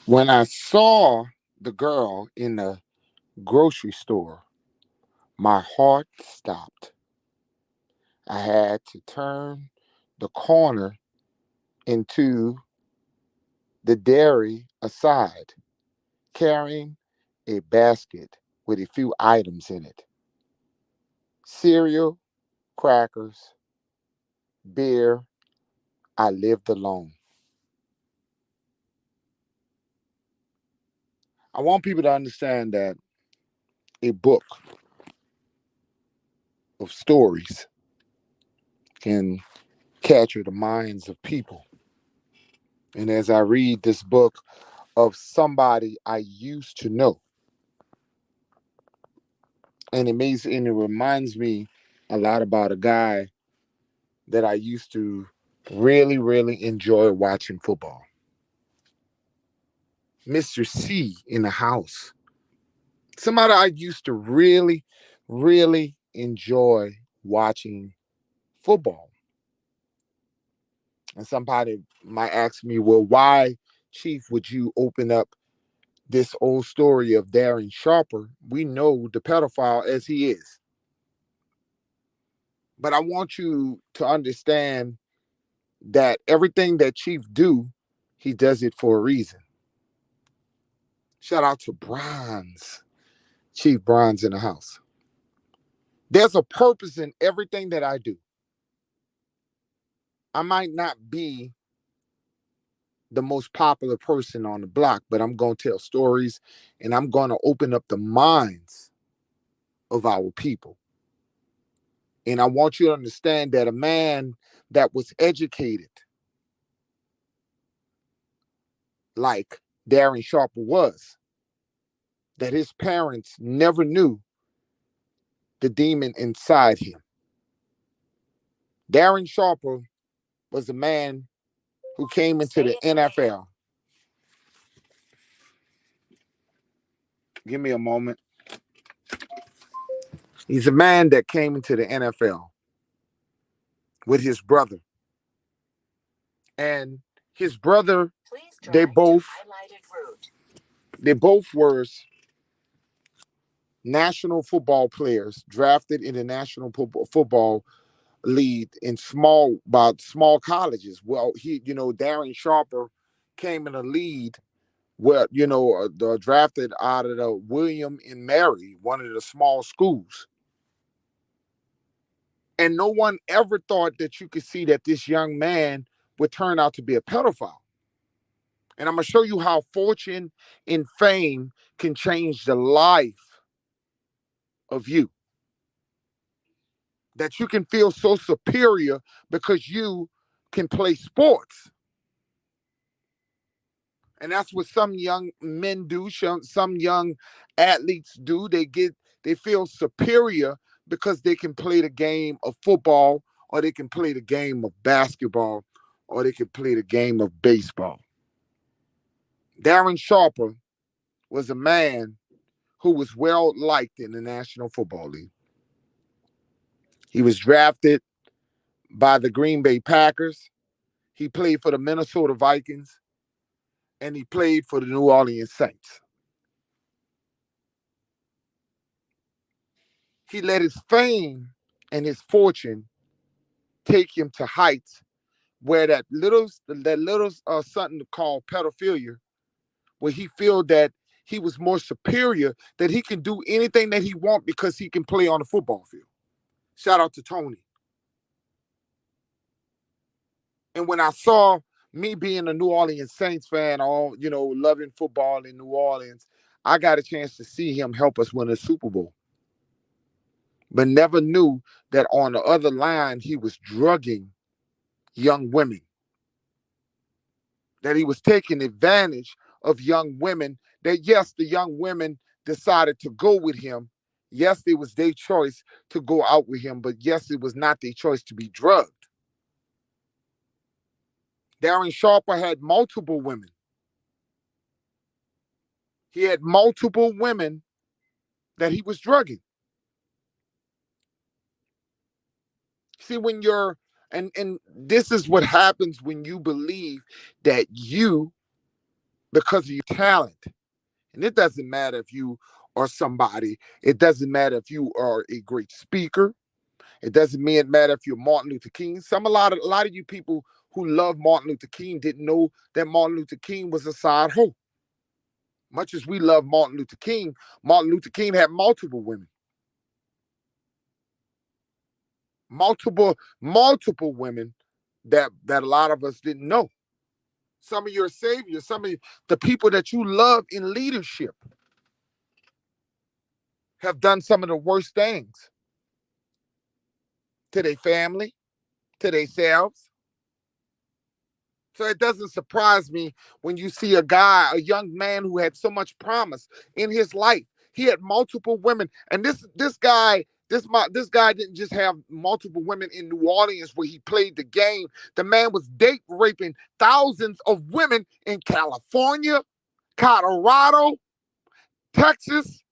When I saw the girl in the grocery store, my heart stopped. I had to turn the corner into the dairy aside, carrying a basket with a few items in it: cereal, crackers, beer. I lived alone. I want people to understand that a book of stories can capture the minds of people. And as I read this book of somebody I used to know, and it reminds me a lot about a guy that I used to really, really enjoy watching football. Mr. C in the house. Somebody I used to really, really enjoy watching football. And somebody might ask me, well, why, Chief, would you open up this old story of Darren Sharper? We know the pedophile as he is. But I want you to understand that everything that Chief do, he does it for a reason. Shout out to Bronze, Chief Bronze in the house. There's a purpose in everything that I do. I might not be the most popular person on the block, but I'm going to tell stories and I'm going to open up the minds of our people. And I want you to understand that a man that was educated like Darren Sharper was, that his parents never knew the demon inside him. Darren Sharper was a man who came into the NFL. Give me a moment. He's a man that came into the NFL with his brother. And his brother, they both they both were national football players drafted in the national football league in small colleges. Well, Darren Sharper came in a lead where drafted out of the William and Mary, one of the small schools. And no one ever thought that you could see that this young man would turn out to be a pedophile. And I'm going to show you how fortune and fame can change the life of you. That you can feel so superior because you can play sports. And that's what some young men do, some young athletes do. They feel superior because they can play the game of football, or they can play the game of basketball, or they can play the game of baseball. Darren Sharper was a man who was well liked in the National Football League. He was drafted by the Green Bay Packers. He played for the Minnesota Vikings, and he played for the New Orleans Saints. He let his fame and his fortune take him to heights where that little something called pedophilia, where he feel that he was more superior, that he can do anything that he want because he can play on the football field. Shout out to Tony. And when I saw, me being a New Orleans Saints fan, all loving football in New Orleans, I got a chance to see him help us win a Super Bowl. But never knew that on the other line he was drugging young women, that he was taking advantage of young women, that yes, the young women decided to go with him. Yes, it was their choice to go out with him, but yes, it was not their choice to be drugged. Darren Sharper had multiple women. He had multiple women that he was drugging. See, when you're and this is what happens when you believe that you because of your talent. And it doesn't matter if you are somebody. It doesn't matter if you are a great speaker. It doesn't matter if you're Martin Luther King. A lot of you people who love Martin Luther King didn't know that Martin Luther King was a side hoe. Much as we love Martin Luther King had multiple women. Multiple women that a lot of us didn't know. Some of your saviors, some of the people that you love in leadership have done some of the worst things to their family, to themselves. So it doesn't surprise me when you see a young man who had so much promise in his life. He had multiple women, and this guy didn't just have multiple women in New Orleans where he played the game. The man was date raping thousands of women in California, Colorado, Texas.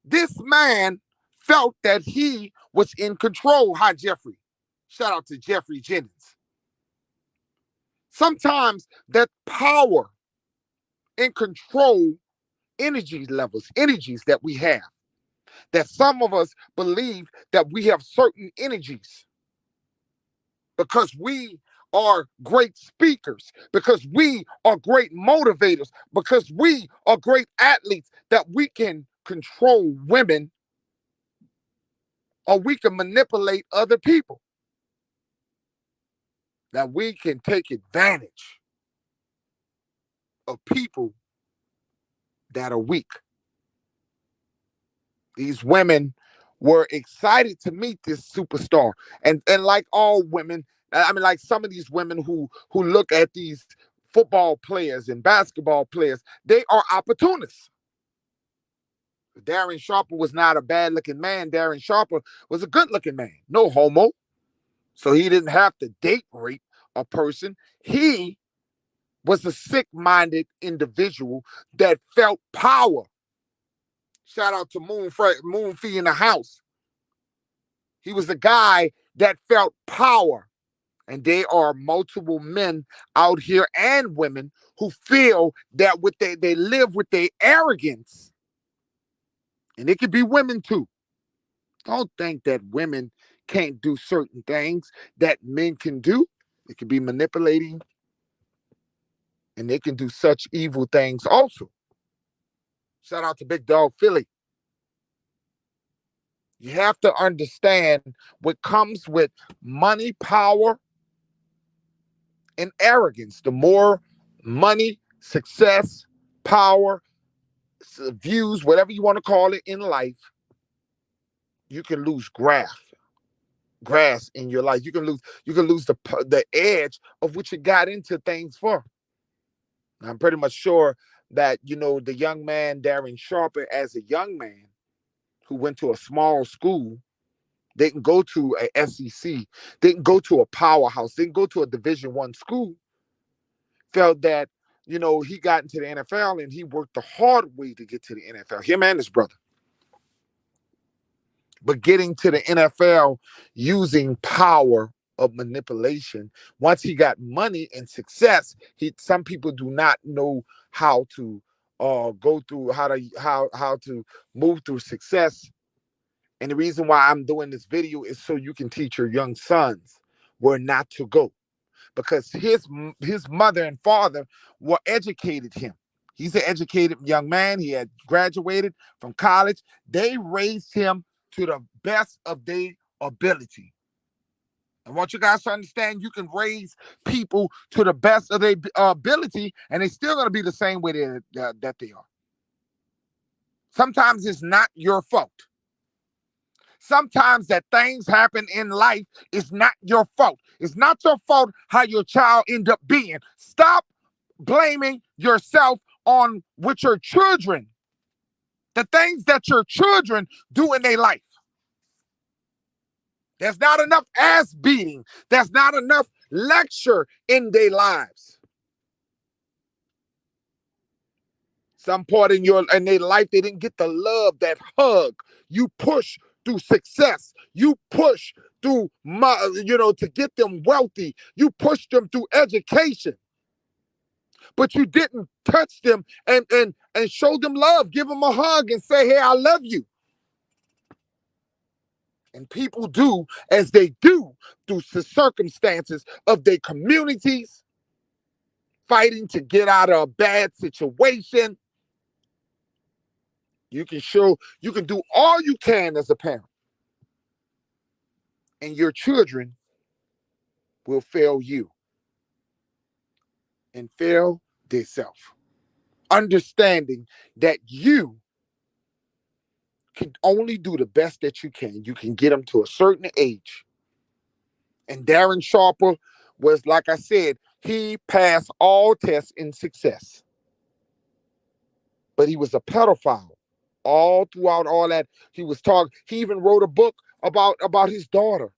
This man felt that he was in control. Hi, Jeffrey. Shout out to Jeffrey Jennings. Sometimes that power and control energies that we have, that some of us believe that we have certain energies because we are great speakers, because we are great motivators, because we are great athletes, that we can control women or we can manipulate other people, that we can take advantage of people that are weak. These women were excited to meet this superstar. And like all women, I mean, like some of these women who look at these football players and basketball players, they are opportunists. Darren Sharper was not a bad looking man. Darren Sharper was a good looking man. No homo. So he didn't have to date rape a person. He was a sick-minded individual that felt power. Shout out to Moon Fee in the house. He was a guy that felt power. And there are multiple men out here and women who feel that they live with their arrogance. And it could be women too. Don't think that women can't do certain things that men can do. They can be manipulating, and they can do such evil things also. Shout out to Big Dog Philly. You have to understand what comes with money, power, and arrogance. The more money, success, power, views, whatever you want to call it in life, you can lose grass in your life. You can lose the edge of what you got into things for. I'm pretty much sure that the young man Darren Sharper, as a young man who went to a small school, didn't go to a SEC, didn't go to a powerhouse, didn't go to a Division I school, felt that he got into the NFL and he worked the hard way to get to the NFL. Him and his brother. But getting to the NFL using power of manipulation. Once he got money and success, some people do not know how to go through how to move through success. And the reason why I'm doing this video is so you can teach your young sons where not to go, because his mother and father were educated him. He's an educated young man. He had graduated from college. They raised him to the best of their ability. I want you guys to understand you can raise people to the best of their ability, and they're still going to be the same way that they are. Sometimes it's not your fault. Sometimes that things happen in life is not your fault. It's not your fault how your child end up being. Stop blaming yourself on with your children. The things that your children do in their life. There's not enough ass beating. There's not enough lecture in their lives. Some part in their life, they didn't get the love, that hug. You push through success. You push through, to get them wealthy. You push them through education. but you didn't touch them and show them love, give them a hug and say, hey, I love you. And people do as they do through the circumstances of their communities, fighting to get out of a bad situation. You can do all you can as a parent, and your children will fail you and fail themselves. Understanding that you can only do the best that you can. You can get them to a certain age. And Darren Sharper was, like I said, he passed all tests in success. But he was a pedophile all throughout all that. He was talking. He even wrote a book about his daughter,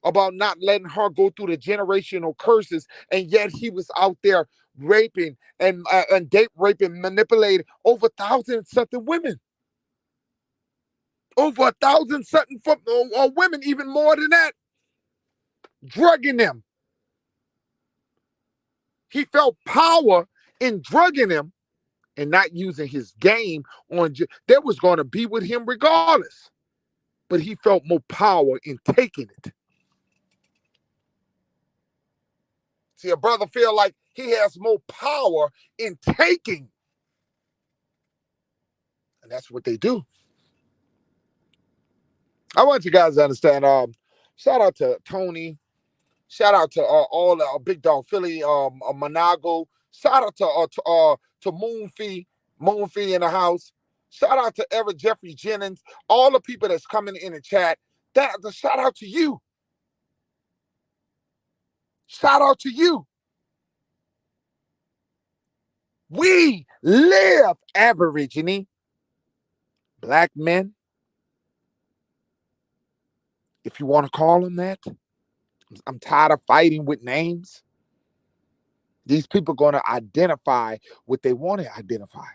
about not letting her go through the generational curses, and yet he was out there raping and date raping, manipulating over 1,000 something women, over 1,000 something women, even more than that, drugging them. He felt power in drugging them and not using his game on. They was going to be with him regardless, but he felt more power in taking it. See, a brother feel like he has more power in taking, and that's what they do. I want you guys to understand. Shout out to Tony. Shout out to all the Big Dog Philly, Monago. Shout out to Moonfee in the house. Shout out to Eric Jeffrey Jennings. All the people that's coming in the chat. The shout out to you. Shout out to you. We live Aborigine black men, if you want to call them that. I'm tired of fighting with names. These people are going to identify what they want to identify.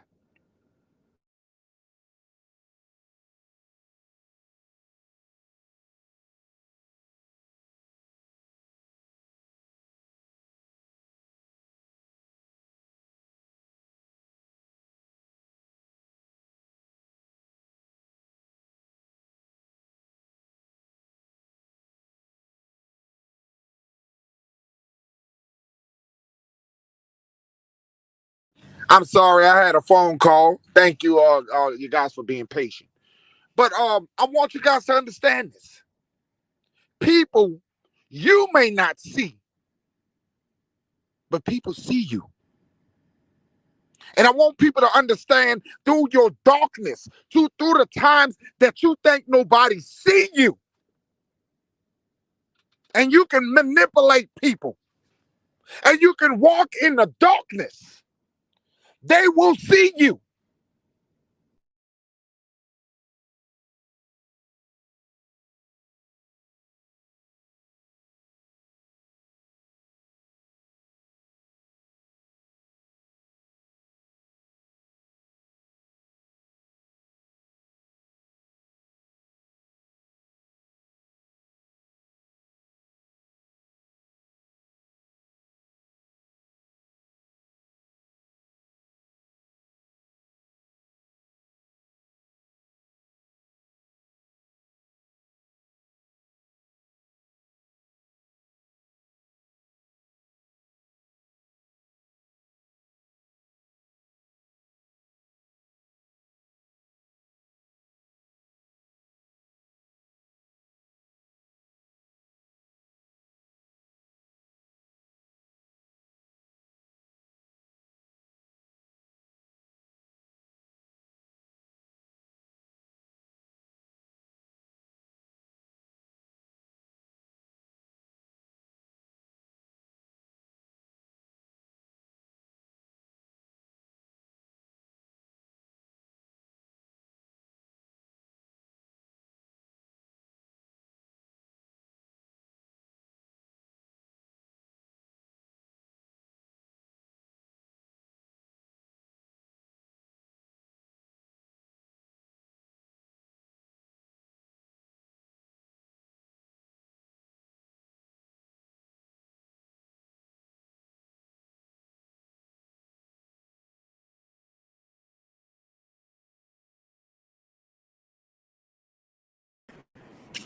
I'm sorry, I had a phone call. Thank you, you guys, for being patient. But I want you guys to understand this. People you may not see, but people see you. And I want people to understand through your darkness, through the times that you think nobody see you, and you can manipulate people, and you can walk in the darkness. They will see you.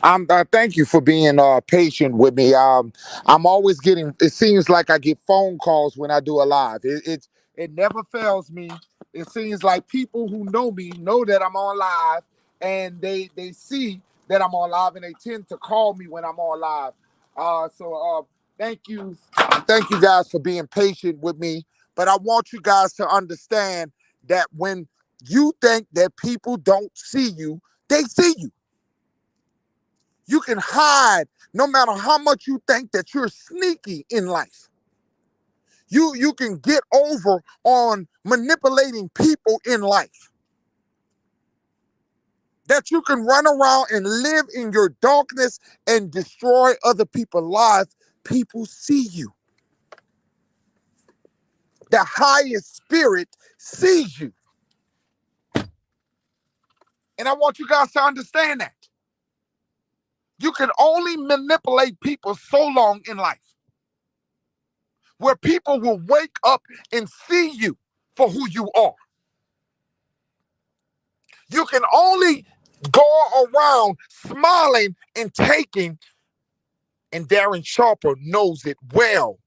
Thank you for being patient with me. I'm always getting. It seems like I get phone calls when I do a live. It never fails me. It seems like people who know me know that I'm on live, and they see that I'm on live, and they tend to call me when I'm on live. So thank you guys for being patient with me. But I want you guys to understand that when you think that people don't see you, they see you. You can hide no matter how much you think that you're sneaky in life. You can get over on manipulating people in life. That you can run around and live in your darkness and destroy other people's lives. People see you. The highest spirit sees you. And I want you guys to understand that. You can only manipulate people so long in life where people will wake up and see you for who you are. You can only go around smiling and taking, and Darren Sharper knows it well.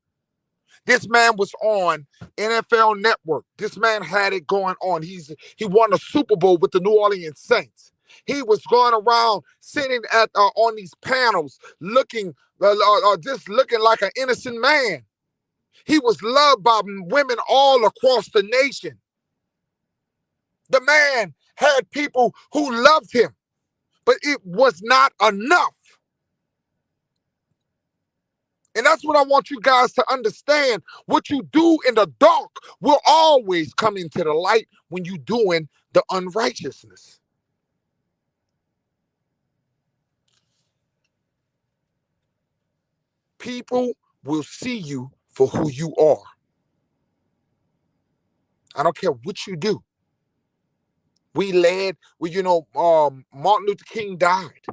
This man was on NFL Network. This man had it going on. He won a Super Bowl with the New Orleans Saints. He was going around sitting at on these panels, looking just looking like an innocent man. He was loved by women all across the nation. The man had people who loved him, but it was not enough. And that's what I want you guys to understand. What you do in the dark will always come into the light when you're doing the unrighteousness. People will see you for who you are. I don't care what you do. Martin Luther King died.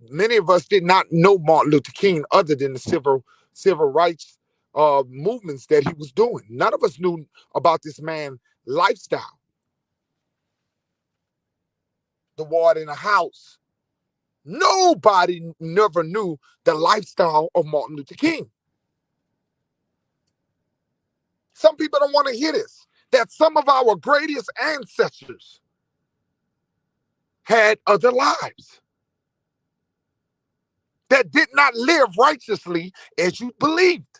Many of us did not know Martin Luther King other than the civil rights movements that he was doing. None of us knew about this man's lifestyle. The war in the house. Nobody never knew the lifestyle of Martin Luther King. Some people don't want to hear this. That some of our greatest ancestors had other lives that did not live righteously as you believed.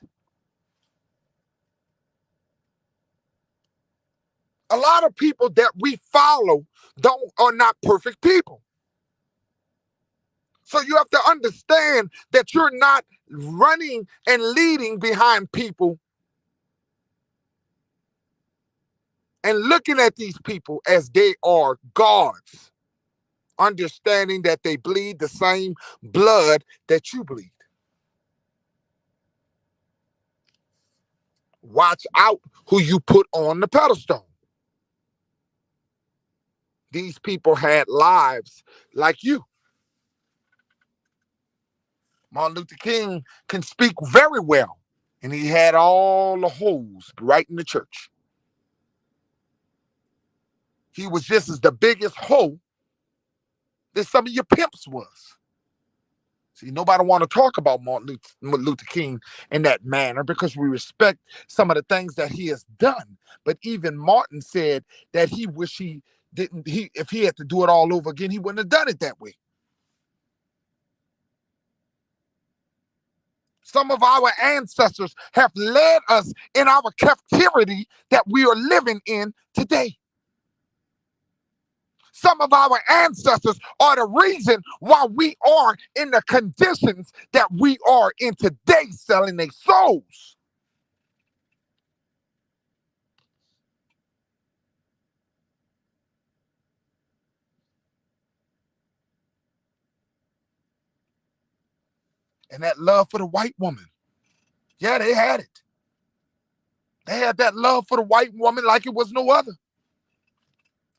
A lot of people that we follow are not perfect people. So you have to understand that you're not running and leading behind people and looking at these people as they are gods, understanding that they bleed the same blood that you bleed. Watch out who you put on the pedestal. These people had lives like you. Martin Luther King can speak very well, and he had all the holes right in the church. He was just as the biggest hoe that some of your pimps was. See, nobody want to talk about Martin Luther King in that manner because we respect some of the things that he has done. But even Martin said that he wish he didn't. If he had to do it all over again, he wouldn't have done it that way. Some of our ancestors have led us in our captivity that we are living in today. Some of our ancestors are the reason why we are in the conditions that we are in today, selling their souls. And that love for the white woman. Yeah, they had it. They had that love for the white woman like it was no other.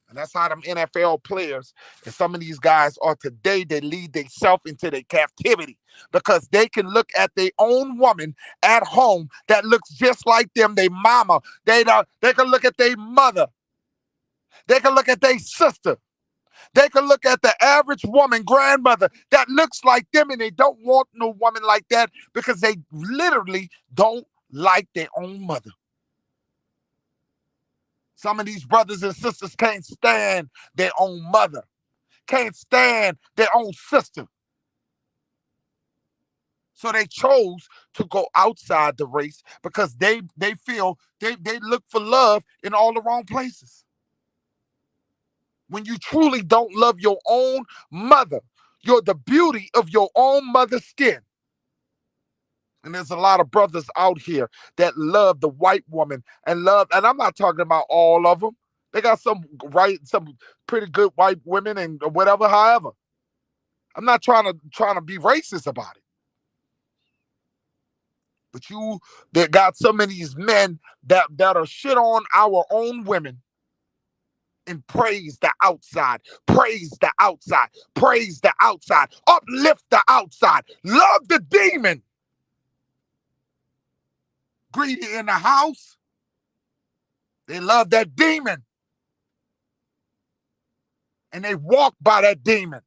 And that's how them NFL players and some of these guys are today. They lead themselves into their captivity because they can look at their own woman at home that looks just like them, their mama. They can look at their mother. They can look at their sister. They can look at the average woman, grandmother, that looks like them, and they don't want no woman like that because they literally don't like their own mother. Some of these brothers and sisters can't stand their own mother, can't stand their own sister. So they chose to go outside the race because they feel they look for love in all the wrong places. When you truly don't love your own mother, you're the beauty of your own mother's skin. And there's a lot of brothers out here that love the white woman and I'm not talking about all of them. They got some pretty good white women and whatever, however. I'm not trying to be racist about it. But you that got some of these men that are shit on our own women and praise the outside, praise the outside, praise the outside, uplift the outside, love the demon. Greedy in the house, they love that demon and they walk by that demon.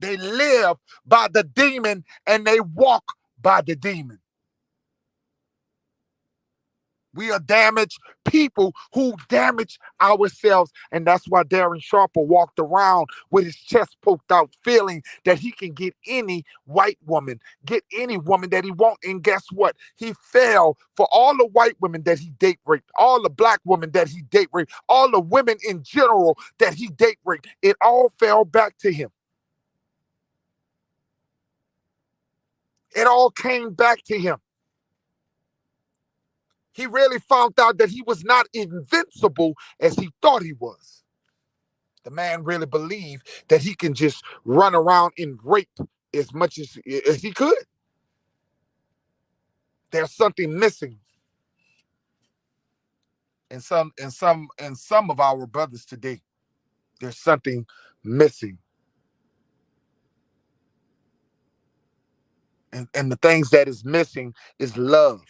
They live by the demon and they walk by the demon. We are damaged people who damage ourselves. And that's why Darren Sharper walked around with his chest poked out, feeling that he can get any white woman, get any woman that he wants. And guess what? He fell for all the white women that he date raped, all the black women that he date raped, all the women in general that he date raped. It all fell back to him. It all came back to him. He really found out that he was not invincible as he thought he was. The man really believed that he can just run around and rape as much as he could. There's something missing in some of our brothers today. There's something missing. And the things that is missing is love.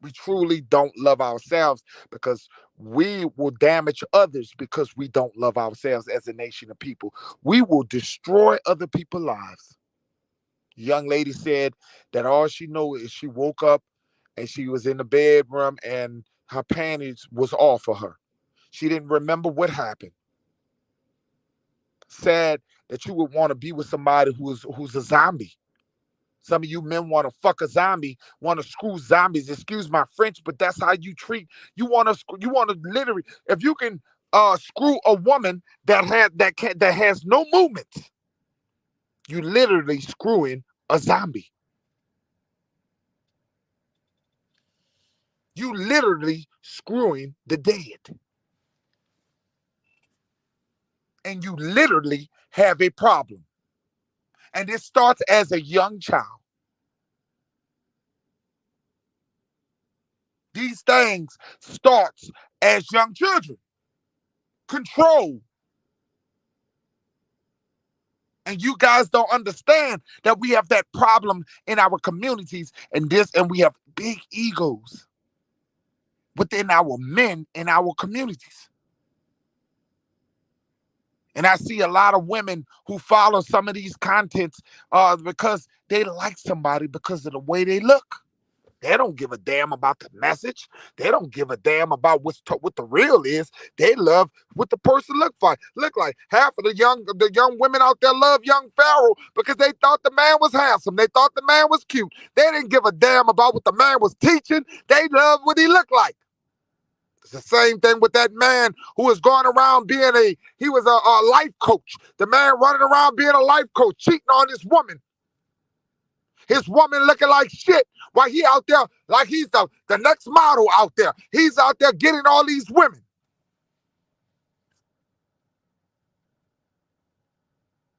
We truly don't love ourselves because we will damage others because we don't love ourselves as a nation of people. We will destroy other people's lives. The young lady said that all she knows is she woke up and she was in the bedroom and her panties was off for her. She didn't remember what happened. Sad that you would want to be with somebody who's a zombie. Some of you men want to fuck a zombie, want to screw zombies. Excuse my French, but that's how you treat. You want to literally, if you can screw a woman that has no movement, you literally screwing a zombie. You literally screwing the dead. And you literally have a problem. And it starts as a young child. These things starts as young children. Control. And you guys don't understand that we have that problem in our communities and we have big egos within our men in our communities. And I see a lot of women who follow some of these contents because they like somebody because of the way they look. They don't give a damn about the message. They don't give a damn about what the real is. They love what the person look like. Half of the young women out there love young Pharaoh because they thought the man was handsome. They thought the man was cute. They didn't give a damn about what the man was teaching. They loved what he looked like. It's the same thing with that man who was going around he was a life coach. The man running around being a life coach, cheating on his woman. His woman looking like shit while he out there like he's the next model out there. He's out there getting all these women.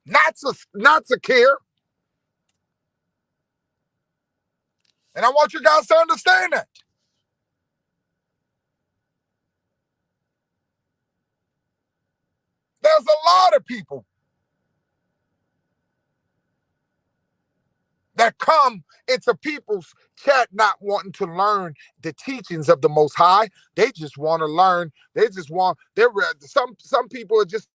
Not secure. And I want you guys to understand that. There's a lot of people that come into people's chat not wanting to learn the teachings of the Most High. They just want to learn. They just want. They're some people are just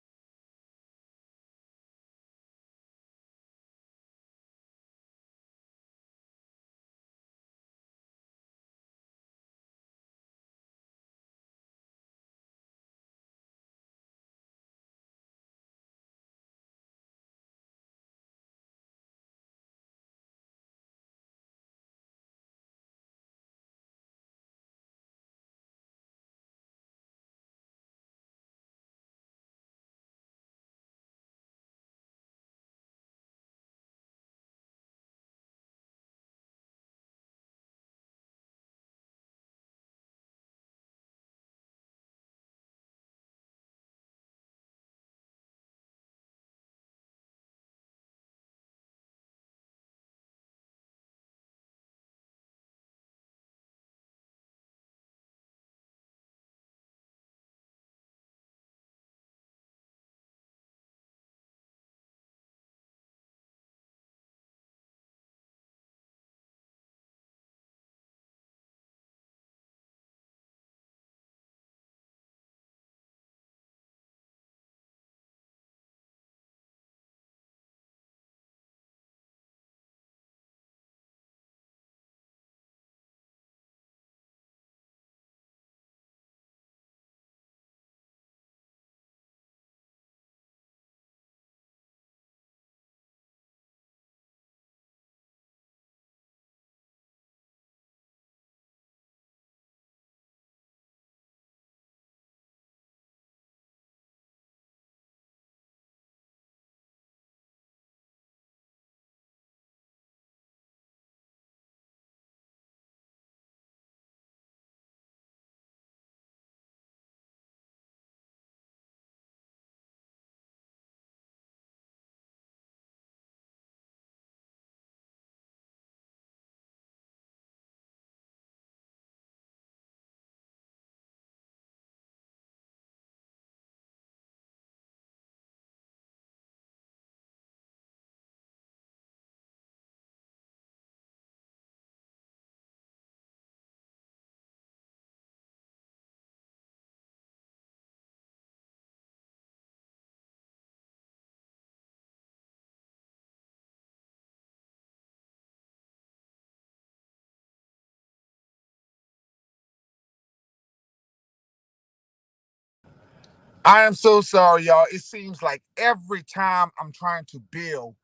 I am so sorry, y'all. It seems like every time I'm trying to build,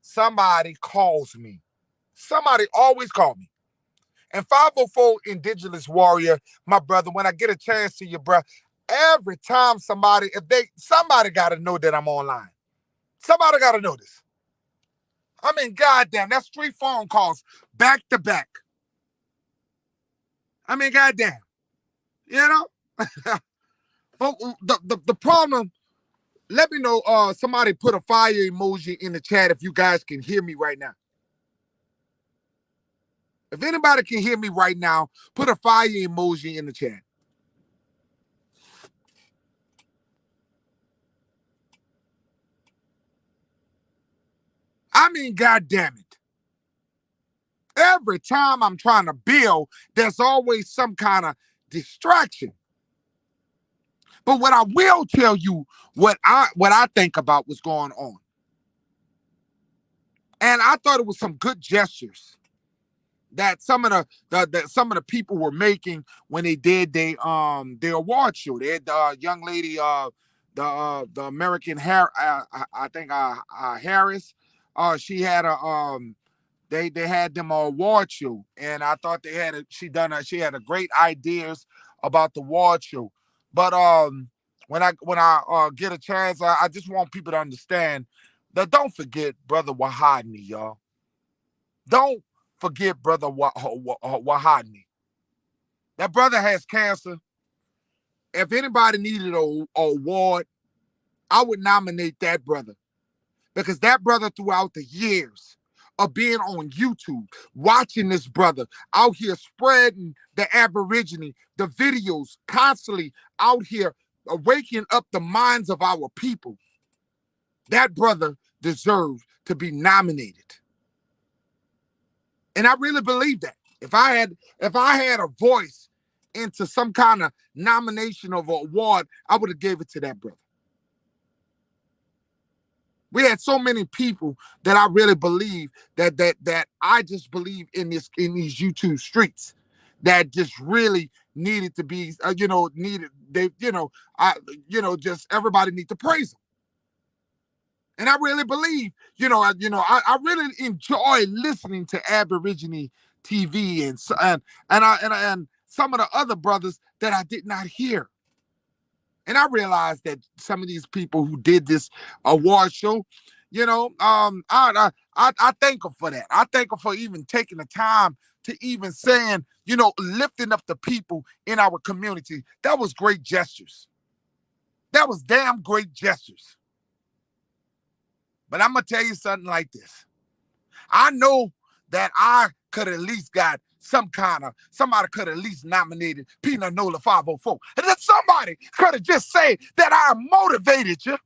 somebody calls me. Somebody always calls me. And 504 Indigenous Warrior, my brother, when I get a chance to you, bro, every time somebody got to know that I'm online. Somebody got to know this. I mean, goddamn, that's 3 phone calls back to back. I mean, goddamn, you know? But the problem, let me know, somebody put a fire emoji in the chat if you guys can hear me right now. If anybody can hear me right now, put a fire emoji in the chat. I mean, goddamn it. Every time I'm trying to build, there's always some kind of distraction. But what I will tell you, what I think about what's going on, and I thought it was some good gestures that some of the people were making when they did their award show. They had the young lady, the American I think Harris, she had a they had them award show, and I thought she had a great ideas about the award show. But when I get a chance, I just want people to understand that don't forget brother Wahadni, y'all. Don't forget brother Wahadni. That brother has cancer. If anybody needed a award, I would nominate that brother. Because that brother, throughout the years of being on YouTube, watching this brother out here spreading the Aborigine, the videos constantly out here waking up the minds of our people, that brother deserved to be nominated. And I really believe that. If I had a voice into some kind of nomination of an award, I would have gave it to that brother. We had so many people that I really believe that I just believe in these YouTube streets that just really needed to be needed they I just everybody need to praise them. And I really believe, I really enjoy listening to Aborigine TV and some of the other brothers that I did not hear. And I realized that some of these people who did this award show, I thank them for that. I thank them for even taking the time to even saying, lifting up the people in our community. That was great gestures. That was damn great gestures. But I'm going to tell you something like this. I know that I could at least got somebody could at least nominated Peanut Nola 504. And then somebody could have just said that I motivated you.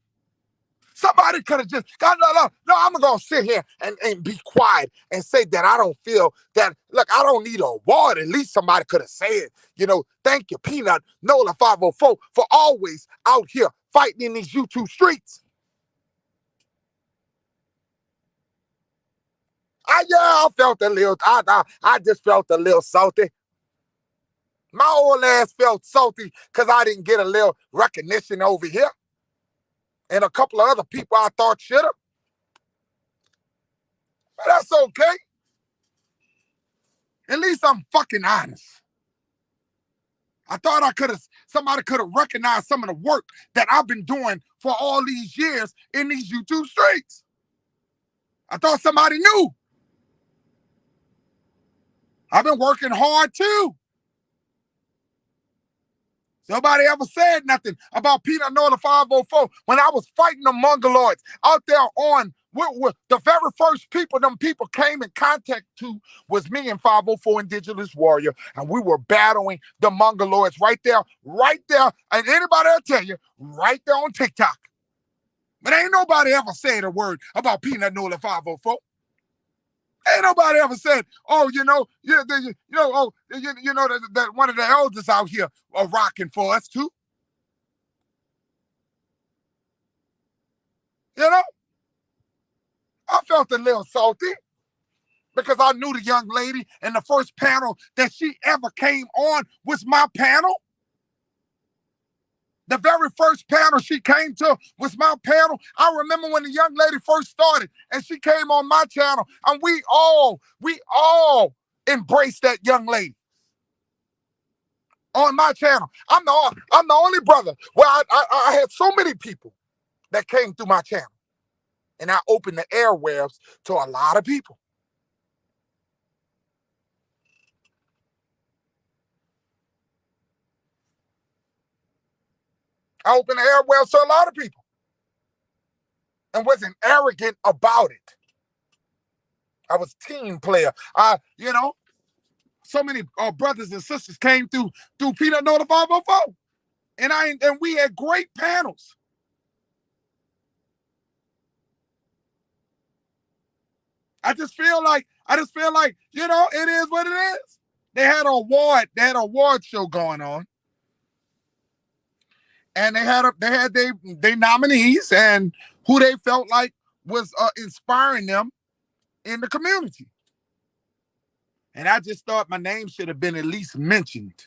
Somebody could have just, God, no, I'm going to sit here and be quiet and say that I don't feel that, look, I don't need an award. At least somebody could have said, thank you, Peanut Nola 504, for always out here fighting in these YouTube streets. I felt a little, I just felt a little salty. My old ass felt salty because I didn't get a little recognition over here. And a couple of other people I thought should have. But that's okay. At least I'm fucking honest. I thought somebody could have recognized some of the work that I've been doing for all these years in these YouTube streets. I thought somebody knew. I've been working hard too. Nobody ever said nothing about Peanut Nola 504 when I was fighting the Mongoloids out there on the very first people them people came in contact to was me and 504 Indigenous Warrior, and we were battling the Mongoloids right there, and anybody will tell you, right there on TikTok. But ain't nobody ever said a word about Peanut Nola 504. Ain't nobody ever said, oh, that one of the elders out here are rocking for us too. I felt a little salty because I knew the young lady, and the first panel that she ever came on was my panel. The very first panel she came to was my panel. I remember when the young lady first started and she came on my channel, and we all embraced that young lady on my channel. I'm the only brother where I had so many people that came through my channel, and I opened the airwaves to a lot of people. I opened the airwaves to a lot of people and wasn't arrogant about it. I was a team player. So many brothers and sisters came through Peanut Nola 504. And we had great panels. I just feel like, it is what it is. They had an award show going on. And they had their nominees and who they felt like was inspiring them in the community. And I just thought my name should have been at least mentioned.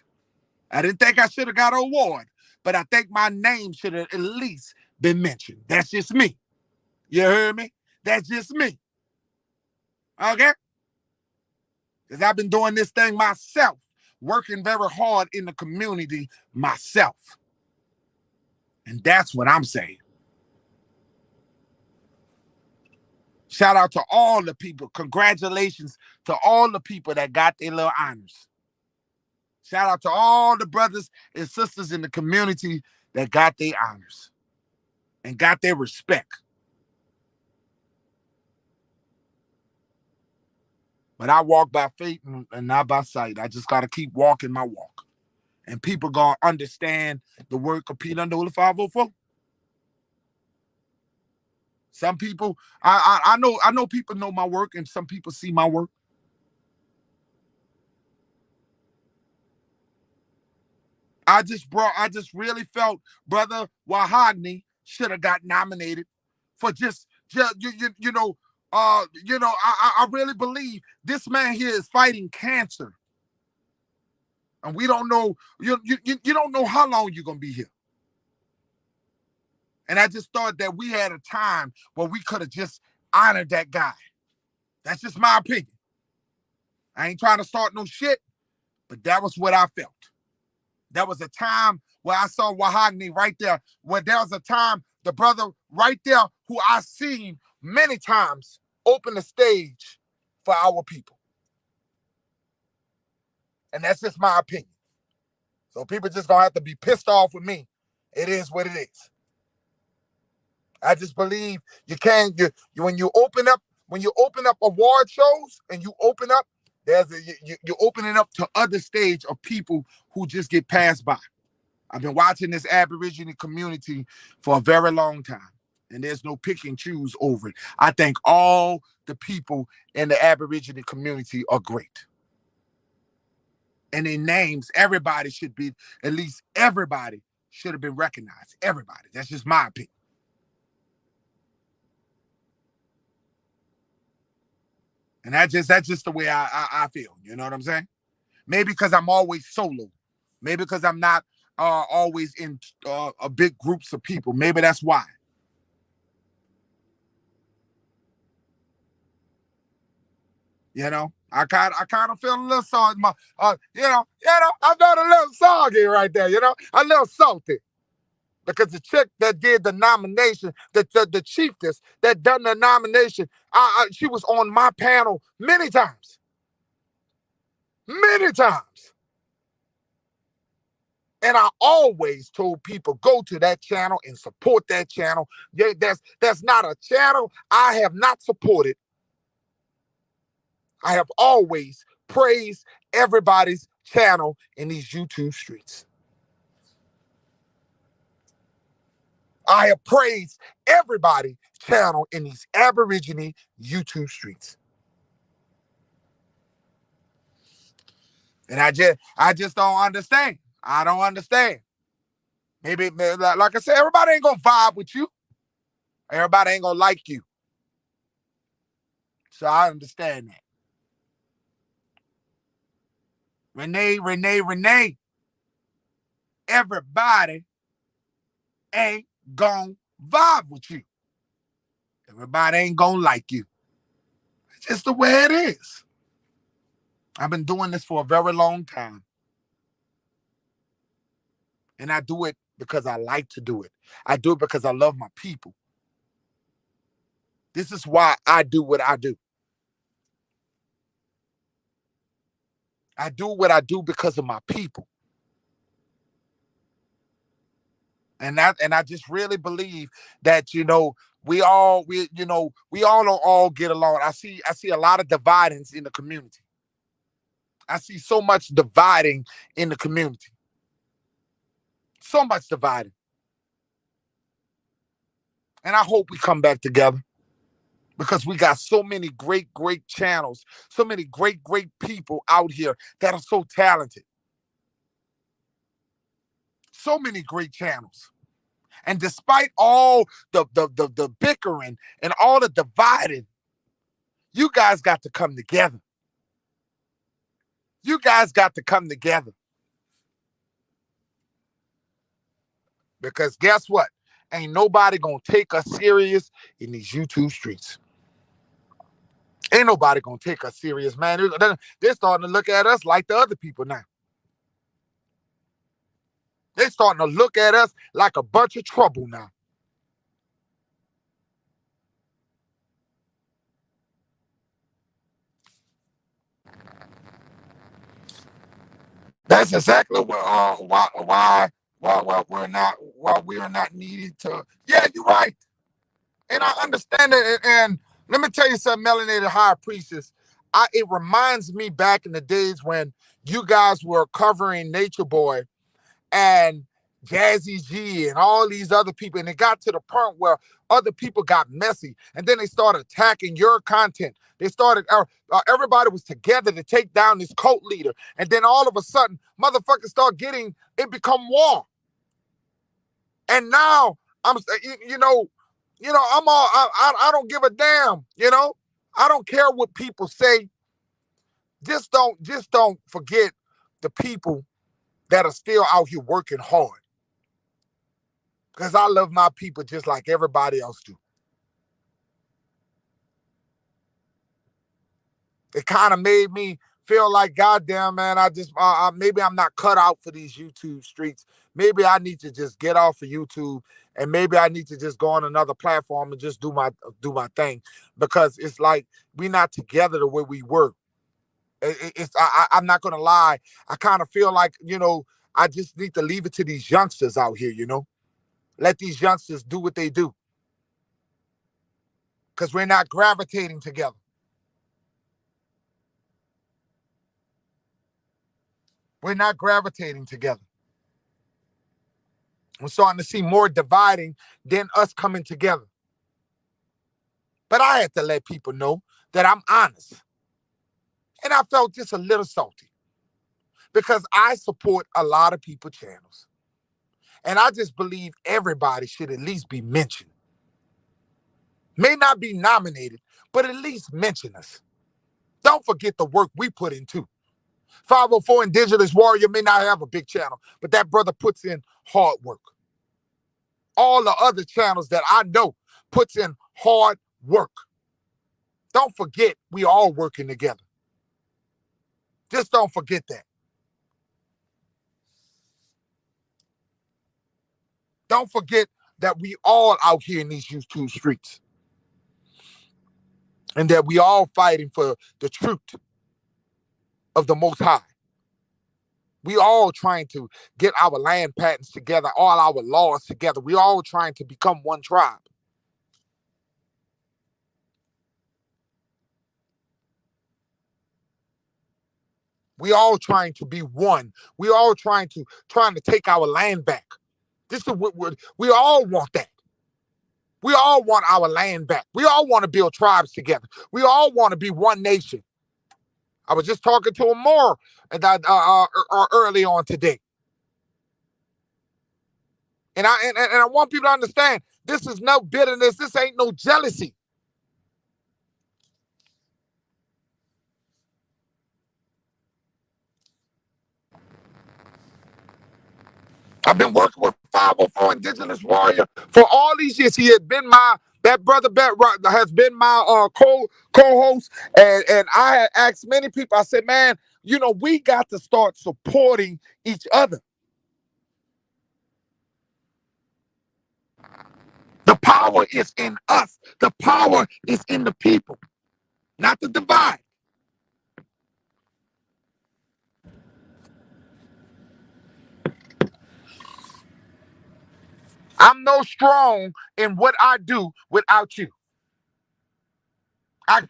I didn't think I should have got an award, but I think my name should have at least been mentioned. That's just me. You heard me? That's just me. Okay? Because I've been doing this thing myself, working very hard in the community myself. And that's what I'm saying. Shout out to all the people. Congratulations to all the people that got their little honors. Shout out to all the brothers and sisters in the community that got their honors and got their respect. But I walk by faith and not by sight. I just got to keep walking my walk. And people going to understand the work of Peanut Nola 504. Some people, I know people know my work, and some people see my work. I just really felt Brother Wahagni should have got nominated for just I really believe this man here is fighting cancer. And we don't know, you don't know how long you're gonna be here. And I just thought that we had a time where we could have just honored that guy. That's just my opinion. I ain't trying to start no shit, but that was what I felt. There was a time where I saw Wahagni right there, where there was a time, the brother right there who I seen many times open the stage for our people. And that's just my opinion. So people just gonna have to be pissed off with me. It is what it is. I just believe you can't, when you open up award shows and you open up, you're opening up to other stage of people who just get passed by. I've been watching this Aborigine community for a very long time, and there's no pick and choose over it. I think all the people in the Aborigine community are great. And their names, everybody should be, at least everybody should have been recognized. Everybody. That's just my opinion. And that's just the way I feel. You know what I'm saying? Maybe because I'm always solo. Maybe because I'm not always in big groups of people. Maybe that's why. You know, I kind of feel a little sorry. I'm not a little soggy right there. You know, a little salty. Because the chick that did the nomination, the chiefess that done the nomination, she was on my panel many times. Many times. And I always told people, go to that channel and support that channel. Yeah, that's not a channel I have not supported. I have always praised everybody's channel in these YouTube streets. I have praised everybody's channel in these Aborigine YouTube streets. And I just don't understand. I don't understand. Maybe, like I said, everybody ain't gonna vibe with you. Everybody ain't gonna like you. So I understand that. Renee. Everybody ain't gonna vibe with you. Everybody ain't gonna like you. It's just the way it is. I've been doing this for a very long time. And I do it because I like to do it. I do it because I love my people. This is why I do what I do. I do what I do because of my people. And I just really believe that, we all don't all get along. I see a lot of dividings in the community. I see so much dividing in the community. So much dividing. And I hope we come back together because we got so many great channels, so many great people out here that are so talented. So many great channels. And despite all the bickering and all the dividing, you guys got to come together. You guys got to come together. Because guess what? Ain't nobody gonna take us serious in these YouTube streets. Ain't nobody gonna take us serious, man. They're starting to look at us like the other people now. They're starting to look at us like a bunch of trouble now. That's exactly why we are not needed to. Yeah, you're right, and I understand it. And let me tell you something, Melanated High Priestess. It reminds me back in the days when you guys were covering Nature Boy, and Jazzy G and all these other people. And it got to the point where other people got messy. And then they started attacking your content. They started, everybody was together to take down this cult leader. And then all of a sudden, motherfuckers start getting, it become war. And now I'm, I'm all, I don't give a damn, I don't care what people say. Just don't forget the people that are still out here working hard. Because I love my people just like everybody else do. It kind of made me feel like, goddamn, man, maybe I'm not cut out for these YouTube streets. Maybe I need to just get off of YouTube, and maybe I need to just go on another platform and just do my thing, because it's like we're not together the way we were. I'm not gonna lie. I kind of feel like, I just need to leave it to these youngsters out here. Let these youngsters do what they do, because we're not gravitating together. We're not gravitating together. We're starting to see more dividing than us coming together. But I had to let people know that I'm honest. And I felt just a little salty, because I support a lot of people's channels. And I just believe everybody should at least be mentioned. May not be nominated, but at least mention us. Don't forget the work we put into. 504 Indigenous Warrior may not have a big channel, but that brother puts in hard work. All the other channels that I know puts in hard work. Don't forget we all working together. Just don't forget that. Don't forget that we all out here in these YouTube streets, and that we all fighting for the truth of the Most High. We all trying to get our land patents together, all our laws together. We all trying to become one tribe. We all trying to be one. We all trying to take our land back. This is what we all want that. We all want our land back. We all want to build tribes together. We all want to be one nation. I was just talking to him more early on today. And I want people to understand, this is no bitterness. This ain't no jealousy. I've been working with 504 Indigenous Warrior for all these years. He has been that brother has been my co-host. And I had asked many people, I said, man, we got to start supporting each other. The power is in us. The power is in the people, not the divide. I'm no strong in what I do without you. I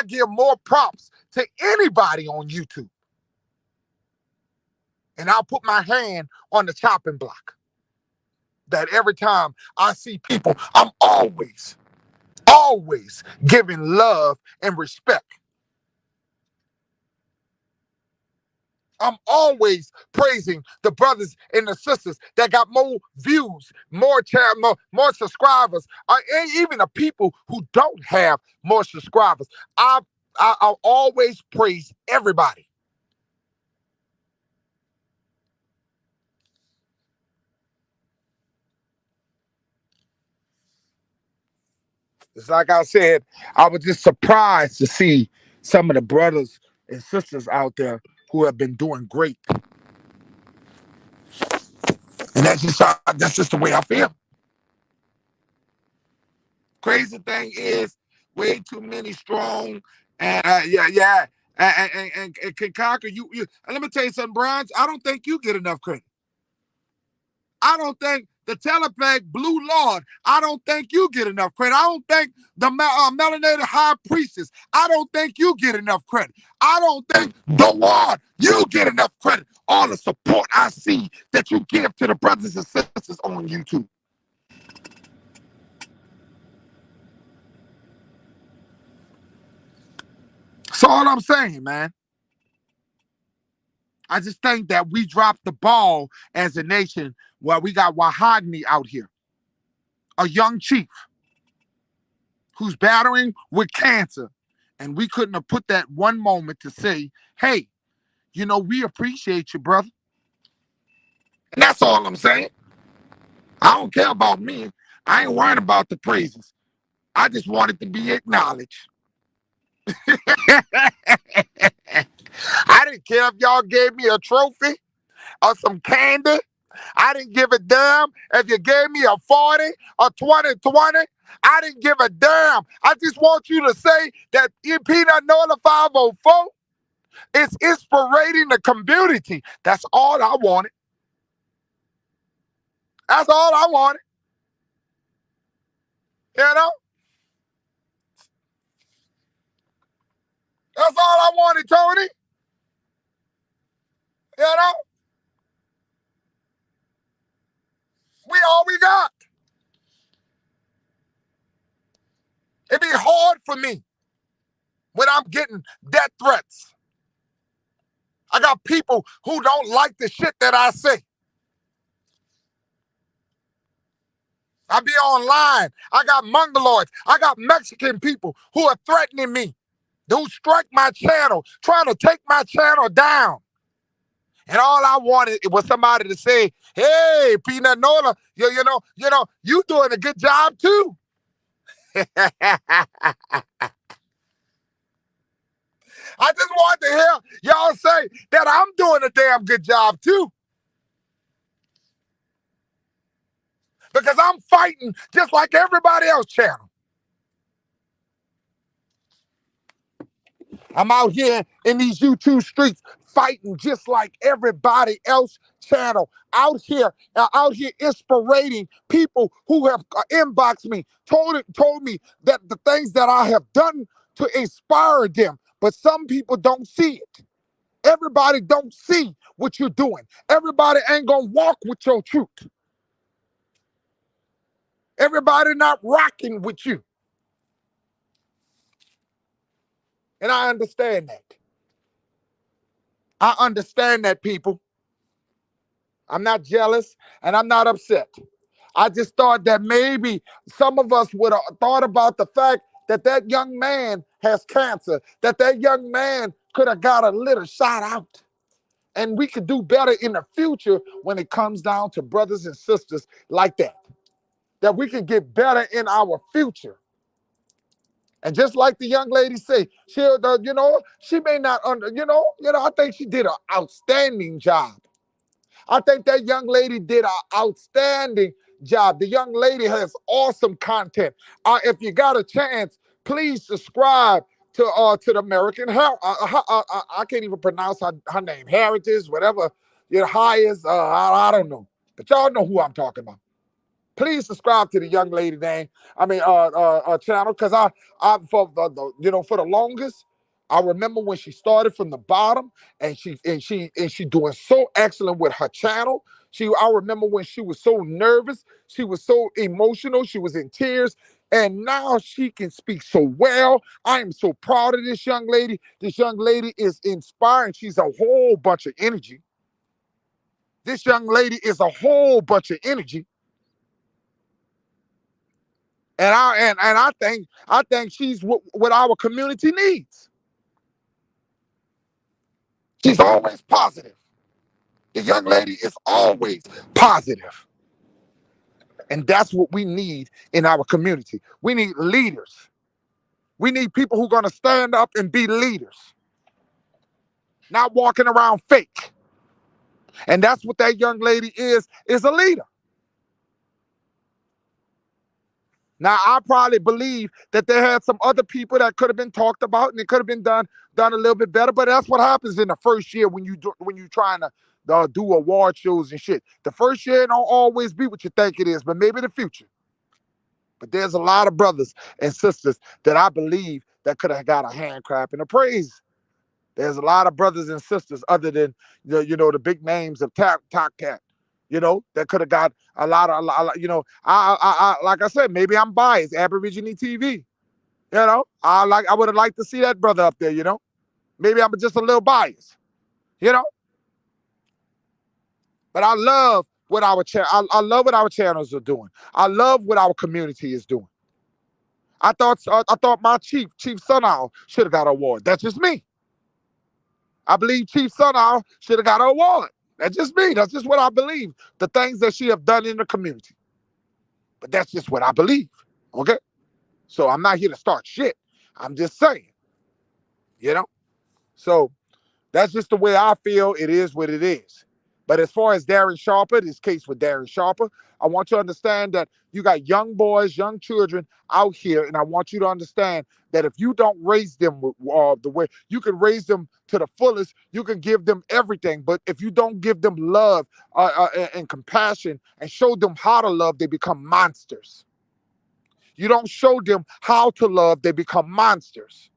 give more props to anybody on YouTube. And I'll put my hand on the chopping block. That every time I see people, I'm always giving love and respect. I'm always praising the brothers and the sisters that got more views, more subscribers, and even the people who don't have more subscribers. I'll always praise everybody. It's like I said, I was just surprised to see some of the brothers and sisters out there who have been doing great. And that's just the way I feel. Crazy thing is, way too many strong, and yeah, and can conquer you. And let me tell you something, Brian. I don't think you get enough credit. I don't think the telepeg Blue Lord, I don't think you get enough credit. I don't think the melanated high priestess, I don't think you get enough credit. I don't think the Lord, you get enough credit. All the support I see that you give to the brothers and sisters on YouTube. That's all I'm saying, man. I just think that we dropped the ball as a nation where we got Wahadni out here, a young chief who's battling with cancer. And we couldn't have put that one moment to say, hey, you know, we appreciate you, brother. And that's all I'm saying. I don't care about me. I ain't worrying about the praises. I just wanted to be acknowledged. I didn't care if y'all gave me a trophy or some candy. I didn't give a damn if you gave me a 40 or 2020. I didn't give a damn. I just want you to say that Peanut Nola 504 is inspiring the community. That's all I wanted. That's all I wanted. You know? That's all I wanted, Tony. You know? We all we got. It'd be hard for me when I'm getting death threats. I got people who don't like the shit that I say. I be online. I got Mongoloids. I got Mexican people who are threatening me, who strike my channel, trying to take my channel down. And all I wanted was somebody to say, hey, Peanut Nola, you know, you doing a good job too. I just want to hear y'all say that I'm doing a damn good job too. Because I'm fighting just like everybody else channel. I'm out here in these YouTube streets fighting just like everybody else channel. Out here inspiring people who have inboxed me, told me that the things that I have done to inspire them. But some people don't see it. Everybody don't see what you're doing. Everybody ain't gonna walk with your truth. Everybody not rocking with you. And I understand that. I understand that, people. I'm not jealous and I'm not upset. I just thought that maybe some of us would have thought about the fact that that young man has cancer, that young man could have got a little shot out. And we could do better in the future when it comes down to brothers and sisters like that. That we can get better in our future. And just like the young lady say, she may not I think she did an outstanding job. I think that young lady did an outstanding job. The young lady has awesome content. If you got a chance, please subscribe to the American I can't even pronounce her name. Heritage, whatever your highest. I don't know, but y'all know who I'm talking about. Please subscribe to the young lady channel, because for the longest, I remember when she started from the bottom, and she doing so excellent with her channel. I remember when she was so nervous, she was so emotional, she was in tears, and now she can speak so well. I am so proud of this young lady. This young lady is inspiring. She's a whole bunch of energy. This young lady is a whole bunch of energy. And I think she's what our community needs. She's always positive. The young lady is always positive. And that's what we need in our community. We need leaders. We need people who are going to stand up and be leaders, not walking around fake. And that's what that young lady is a leader. Now, I probably believe that there had some other people that could have been talked about and it could have been done a little bit better. But that's what happens in the first year when you're trying to do award shows and shit. The first year it don't always be what you think it is, but maybe the future. But there's a lot of brothers and sisters that I believe that could have got a hand clap and a praise. There's a lot of brothers and sisters other than the big names of Top Cat, that could have got I like I said, maybe I'm biased. Aborigine TV, I would have liked to see that brother up there. Maybe I'm just a little biased, you know. But I love what I love what our channels are doing. I love what our community is doing. I thought my Chief Sunal should have got an award. That's just me. I believe Chief Sunal should have got an award. That's just me. That's just what I believe. The things that she have done in the community. But that's just what I believe. Okay? So I'm not here to start shit. I'm just saying. So that's just the way I feel. It is what it is. But as far as Darren Sharper, this case with Darren Sharper, I want you to understand that you got young boys, young children out here, and I want you to understand that if you don't raise them the way you can raise them to the fullest, you can give them everything. But if you don't give them love and compassion and show them how to love, they become monsters. You don't show them how to love, they become monsters.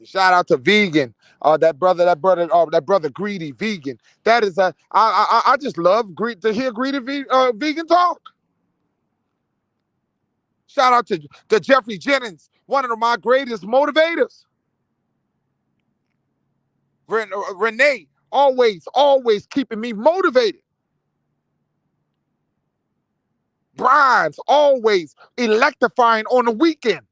Shout out to Vegan, that brother Greedy Vegan. That is I just love to hear Greedy Vegan talk. Shout out to Jeffrey Jennings, one of my greatest motivators. Renee, always keeping me motivated. Brian's always electrifying on the weekend.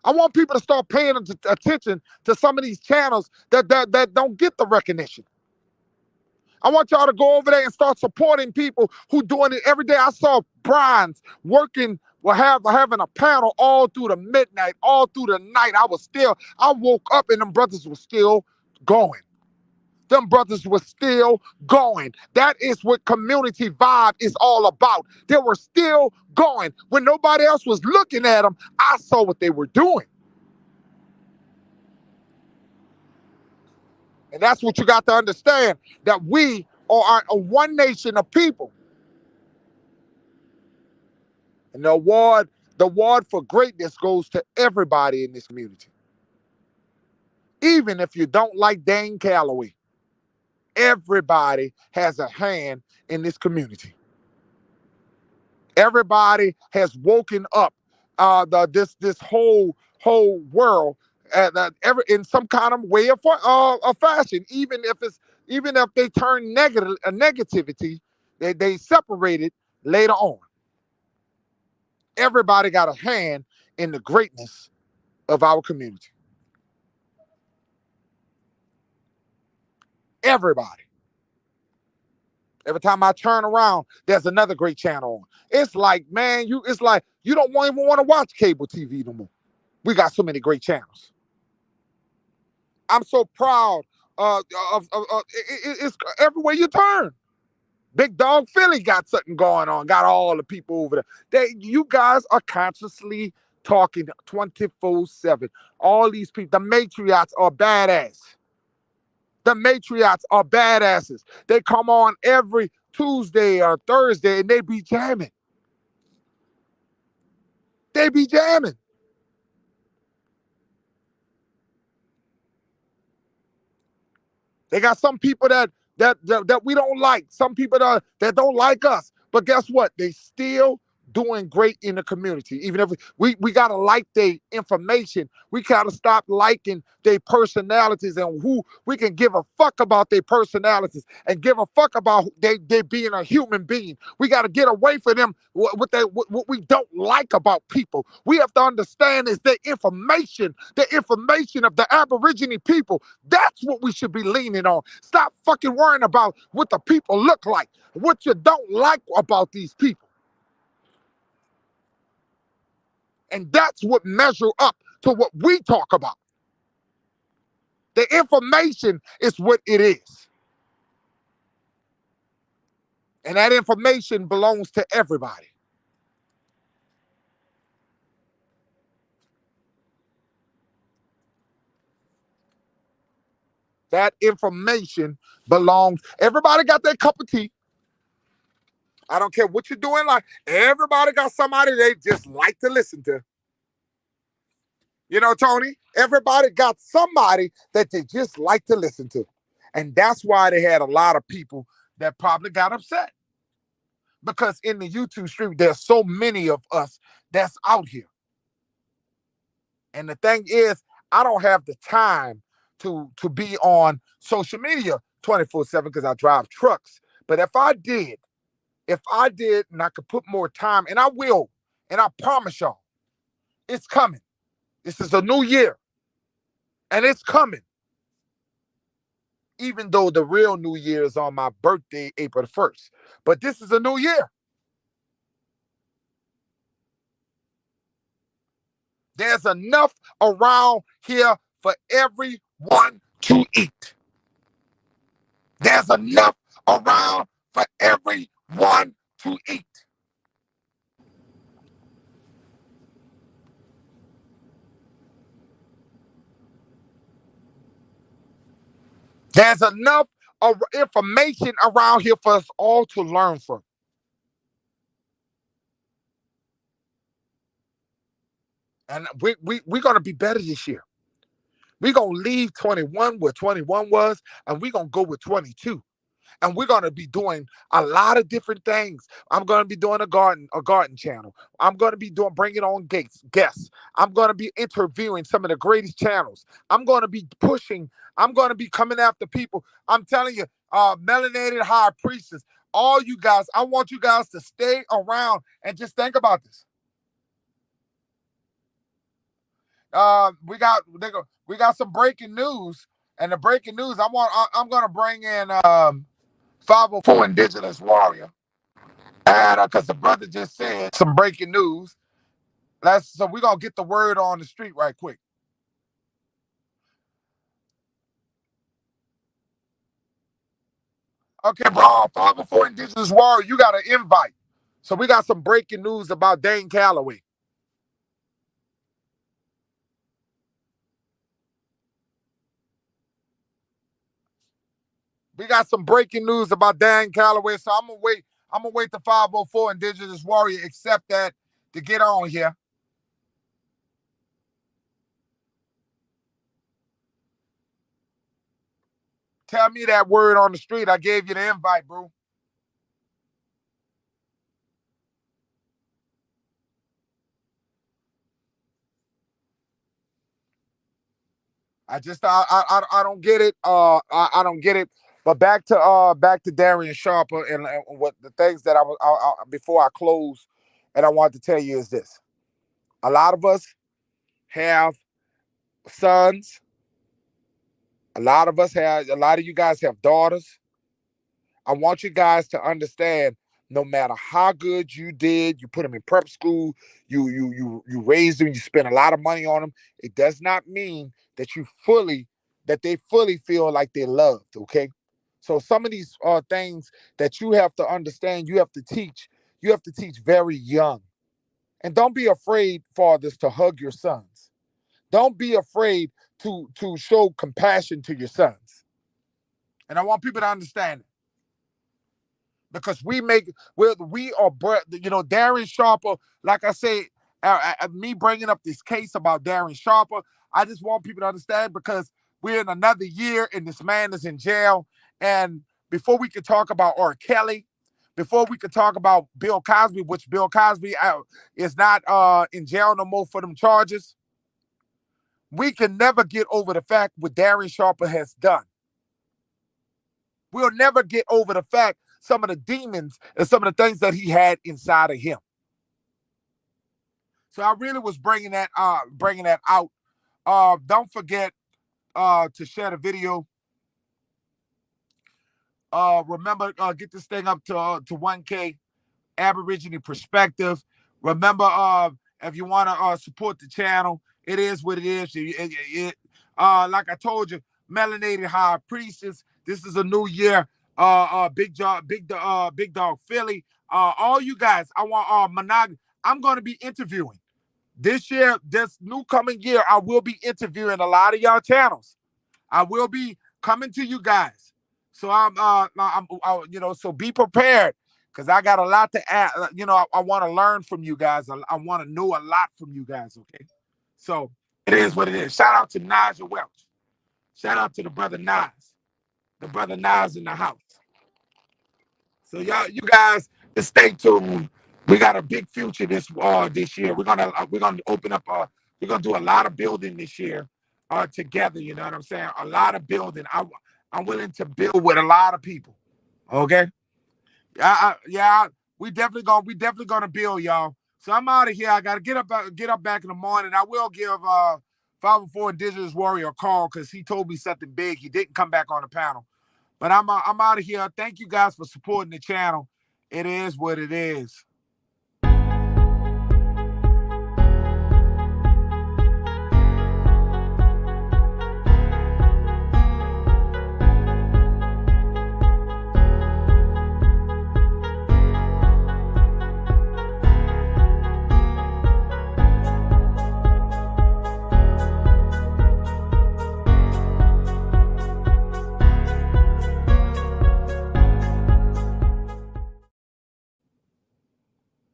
I want people to start paying attention to some of these channels that don't get the recognition. I want y'all to go over there and start supporting people who doing it every day. I saw Brian's working, having a panel all through the midnight, all through the night. I woke up and them brothers were still going. Them brothers were still going. That is what community vibe is all about. They were still going. When nobody else was looking at them, I saw what they were doing. And that's what you got to understand, that we are a one nation of people. And the award for greatness goes to everybody in this community. Even if you don't like Dane Calloway. Everybody has a hand in this community. Everybody has woken up this whole world in some kind of way of fashion. Even if they turn negativity, they separate it later on. Everybody got a hand in the greatness of our community. Everybody. Every time I turn around, there's another great channel on. It's like, man, you don't even want to watch cable TV no more. We got so many great channels. I'm so proud of it's everywhere you turn. Big Dog Philly got something going on. Got all the people over there. You guys are consciously talking 24/7. All these people, the matriarchs are badass. The matriarchs are badasses. They come on every Tuesday or Thursday and they be jamming. They be jamming. They got some people that we don't like. Some people that don't like us. But guess what? They still doing great in the community. Even if we gotta like their information, we gotta stop liking their personalities, and who we can give a fuck about their personalities and give a fuck about they being a human being. We gotta get away from them what we don't like about people. We have to understand is the information of the Aborigine people. That's what we should be leaning on. Stop fucking worrying about what the people look like, what you don't like about these people. And that's what measure up to what we talk about. The information is what it is. And that information belongs to everybody. That information belongs. Everybody got their cup of tea. I don't care what you're doing. Like everybody got somebody they just like to listen to. You know, Tony, everybody got somebody that they just like to listen to. And that's why they had a lot of people that probably got upset. Because in the YouTube stream, there's so many of us that's out here. And the thing is, I don't have the time to be on social media 24/7 because I drive trucks. But if I did and I could put more time, and I will, and I promise y'all, it's coming. This is a new year, and it's coming. Even though the real new year is on my birthday, April the 1st. But this is a new year. There's enough around here for everyone to eat. There's enough around for everyone to eat. There's enough information around here for us all to learn from. And we're going to be better this year. We're going to leave 21 where 21 was, and we're going to go with 22. And we're going to be doing a lot of different things. I'm going to be doing a garden channel. I'm going to be bringing on guests. I'm going to be interviewing some of the greatest channels. I'm going to be pushing. I'm going to be coming after people. I'm telling you, melanated high priestess, all you guys, I want you guys to stay around and just think about this. We got some breaking news, and the breaking news I'm going to bring in 504 Indigenous Warrior. And because the brother just said some breaking news. So we're going to get the word on the street right quick. Okay, bro, 504 Indigenous Warrior, you got an invite. So we got some breaking news about Dane Calloway. We got some breaking news about Dan Calloway. So I'm gonna wait the 504 Indigenous Warrior accept that to get on here. Tell me that word on the street. I gave you the invite, bro. I don't get it. I don't get it. But back to Darren Sharper and what the things that before I close, and I want to tell you is this: a lot of us have sons. A lot of you guys have daughters. I want you guys to understand. No matter how good you did, you put them in prep school, you raised them, you spent a lot of money on them. It does not mean that they fully feel like they're loved. Okay, so some of these things that you have to understand, you have to teach. You have to teach very young, and don't be afraid, fathers, to hug your sons. Don't be afraid to show compassion to your sons. And I want people to understand it. Because we are, Darren Sharper, like I say, me bringing up this case about Darren Sharper, I just want people to understand because we're in another year and this man is in jail. And before we could talk about R. Kelly, before we could talk about Bill Cosby, which Bill Cosby is not in jail no more for them charges, we can never get over the fact what Darren Sharper has done. We'll never get over the fact some of the demons and some of the things that he had inside of him. So I really was bringing that out. Don't forget to share the video. Remember, get this thing up to 1K Aborigine perspective. Remember, if you want to support the channel, it is what it is. Like I told you, melanated high priestess. This is a new year. Big dog Philly. All you guys, I want monogamy. I'm going to be interviewing this year. This new coming year, I will be interviewing a lot of y'all channels. I will be coming to you guys. So so be prepared because I got a lot to add. I want to learn from you guys. I want to know a lot from you guys. Okay, so it is what it is. Shout out to Nigel Welch. Shout out to the brother Nas in the house. So you guys, just stay tuned. We got a big future this year. We're gonna open up. We're gonna do a lot of building this year, together. You know what I'm saying? A lot of building. I'm willing to build with a lot of people. Okay. Yeah. We definitely gonna build, y'all. So I'm out of here. I gotta get up back in the morning. I will give 504 Indigenous Warrior a call because he told me something big. He didn't come back on the panel. But I'm out of here. Thank you guys for supporting the channel. It is what it is.